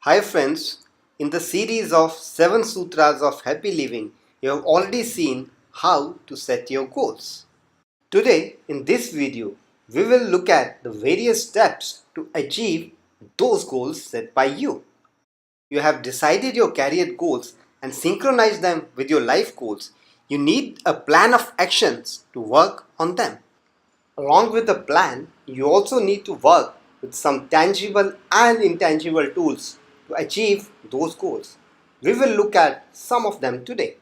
Hi friends, in the series of 7 Sutras of Happy Living, you have already seen how to set your goals. Today, in this video, we will look at the various steps to achieve those goals set by you. You have decided your career goals and synchronized them with your life goals. You need a plan of actions to work on them. Along with the plan, you also need to work with some tangible and intangible tools to achieve those goals. We will look at some of them today.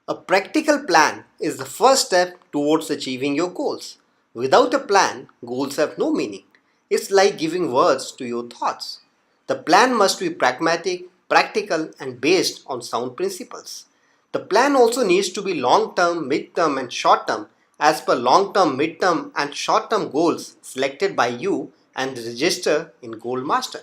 A practical plan is the first step towards achieving your goals. Without a plan, goals have no meaning. It's like giving words to your thoughts. The plan must be pragmatic, practical, and based on sound principles. The plan also needs to be long term, mid term, and short term as per long term, mid term, and short term goals selected by you and register in Goalmaster.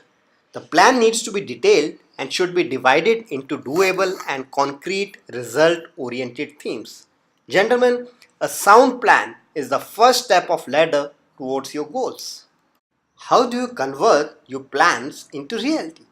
The plan needs to be detailed and should be divided into doable and concrete result-oriented themes. Gentlemen, a sound plan is the first step of ladder towards your goals. How do you convert your plans into reality?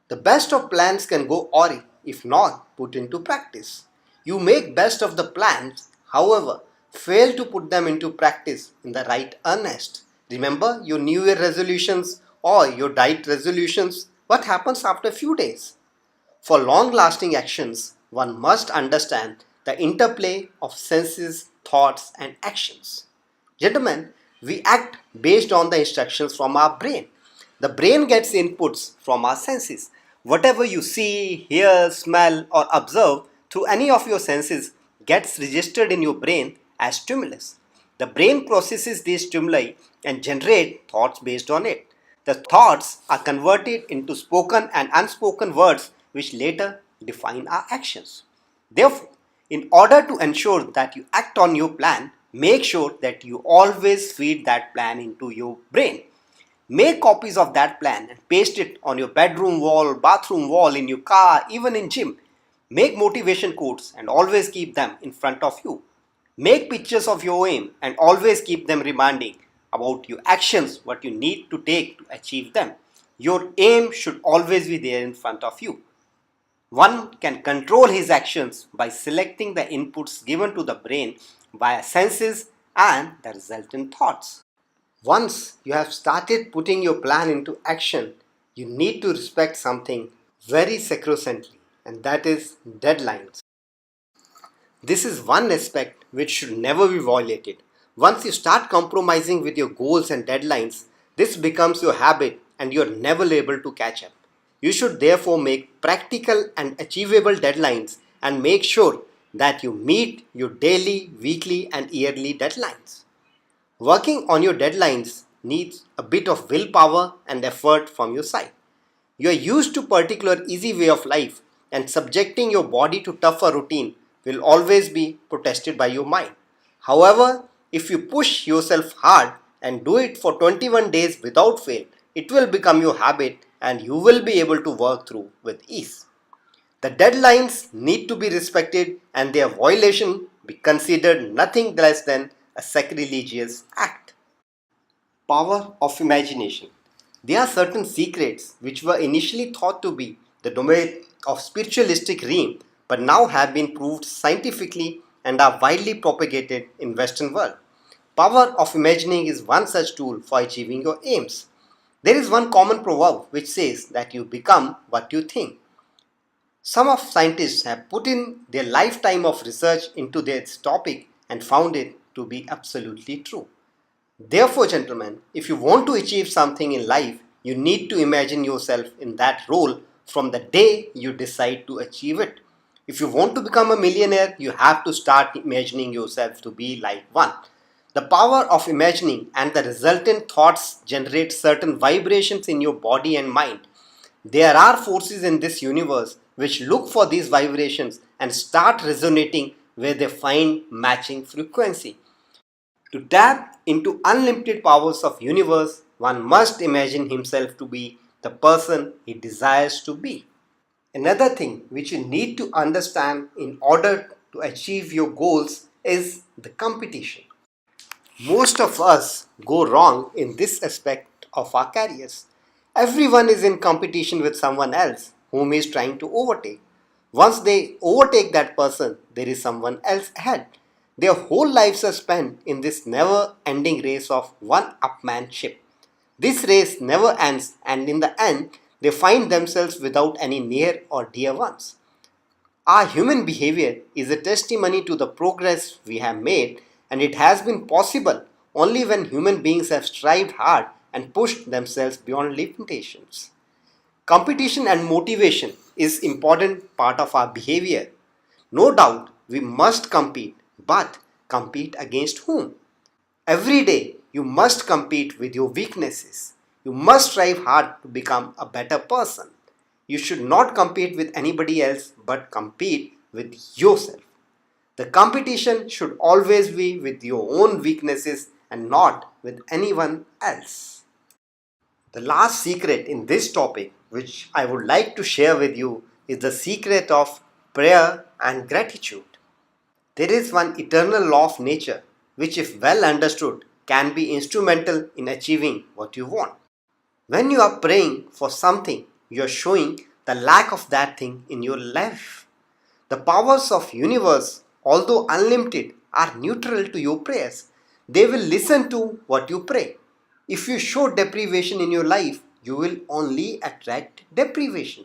The best of plans can go awry if not put into practice. You make best of the plans, however, fail to put them into practice in the right earnest. Remember your New Year resolutions or your diet resolutions? What happens after a few days? For long-lasting actions, one must understand the interplay of senses, thoughts, and actions. Gentlemen, we act based on the instructions from our brain. The brain gets inputs from our senses. Whatever you see, hear, smell, or observe through any of your senses gets registered in your brain as stimulus. The brain processes these stimuli and generate thoughts based on it. The thoughts are converted into spoken and unspoken words which later define our actions. Therefore, in order to ensure that you act on your plan, make sure that you always feed that plan into your brain. Make copies of that plan and paste it on your bedroom wall, bathroom wall, in your car, even in gym. Make motivation quotes and always keep them in front of you. Make pictures of your aim and always keep them reminding about your actions, what you need to take to achieve them. Your aim should always be there in front of you. One can control his actions by selecting the inputs given to the brain via senses and the resultant thoughts. Once you have started putting your plan into action, you need to respect something very sacrosanctly, and that is deadlines. This is one aspect which should never be violated. Once you start compromising with your goals and deadlines, this becomes your habit and you are never able to catch up. You should therefore make practical and achievable deadlines and make sure that you meet your daily, weekly, and yearly deadlines. Working on your deadlines needs a bit of willpower and effort from your side. You are used to particular easy way of life and subjecting your body to tougher routine will always be protested by your mind. However, if you push yourself hard and do it for 21 days without fail, it will become your habit and you will be able to work through with ease. The deadlines need to be respected and their violation be considered nothing less than a sacrilegious act. Power of imagination. There are certain secrets which were initially thought to be the domain of spiritualistic realm but now have been proved scientifically and are widely propagated in Western world. Power of imagining is one such tool for achieving your aims. There is one common proverb which says that you become what you think. Some of scientists have put in their lifetime of research into this topic and found it to be absolutely true. Therefore, gentlemen, if you want to achieve something in life, you need to imagine yourself in that role from the day you decide to achieve it. If you want to become a millionaire, you have to start imagining yourself to be like one. The power of imagining and the resultant thoughts generate certain vibrations in your body and mind. There are forces in this universe which look for these vibrations and start resonating where they find matching frequency. To tap into unlimited powers of universe, one must imagine himself to be the person he desires to be. Another thing which you need to understand in order to achieve your goals is the competition. Most of us go wrong in this aspect of our careers. Everyone is in competition with someone else whom he is trying to overtake. Once they overtake that person, there is someone else ahead. Their whole lives are spent in this never-ending race of one-upmanship. This race never ends, and in the end, they find themselves without any near or dear ones. Our human behavior is a testimony to the progress we have made, and it has been possible only when human beings have strived hard and pushed themselves beyond limitations. Competition and motivation is important part of our behavior. No doubt we must compete, but compete against whom? Every day you must compete with your weaknesses. You must strive hard to become a better person. You should not compete with anybody else but compete with yourself. The competition should always be with your own weaknesses and not with anyone else. The last secret in this topic, which I would like to share with you, is the secret of prayer and gratitude. There is one eternal law of nature which, if well understood, can be instrumental in achieving what you want. When you are praying for something, you are showing the lack of that thing in your life. The powers of universe, although unlimited, are neutral to your prayers. They will listen to what you pray. If you show deprivation in your life, you will only attract deprivation.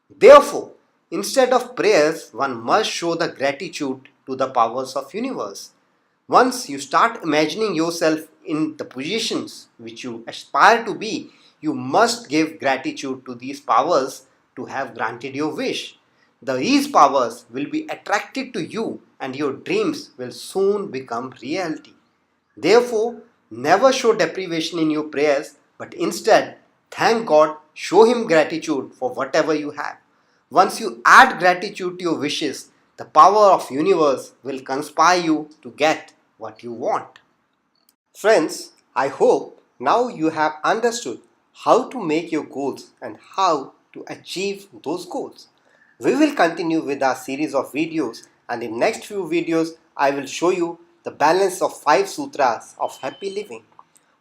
Therefore, instead of prayers, one must show the gratitude to the powers of universe. Once you start imagining yourself in the positions which you aspire to be, you must give gratitude to these powers to have granted your wish. These powers will be attracted to you and your dreams will soon become reality. Therefore, never show deprivation in your prayers, but instead thank God, show Him gratitude for whatever you have. Once you add gratitude to your wishes, the power of universe will conspire you to get what you want. Friends, I hope now you have understood how to make your goals and how to achieve those goals. We will continue with our series of videos, and in next few videos I will show you the balance of 5 sutras of happy living.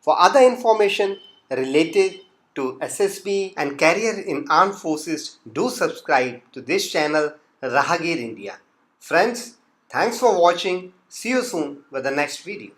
For other information related to SSB and career in armed forces, do subscribe to this channel Rahagir India. Friends, thanks for watching. See you soon with the next video.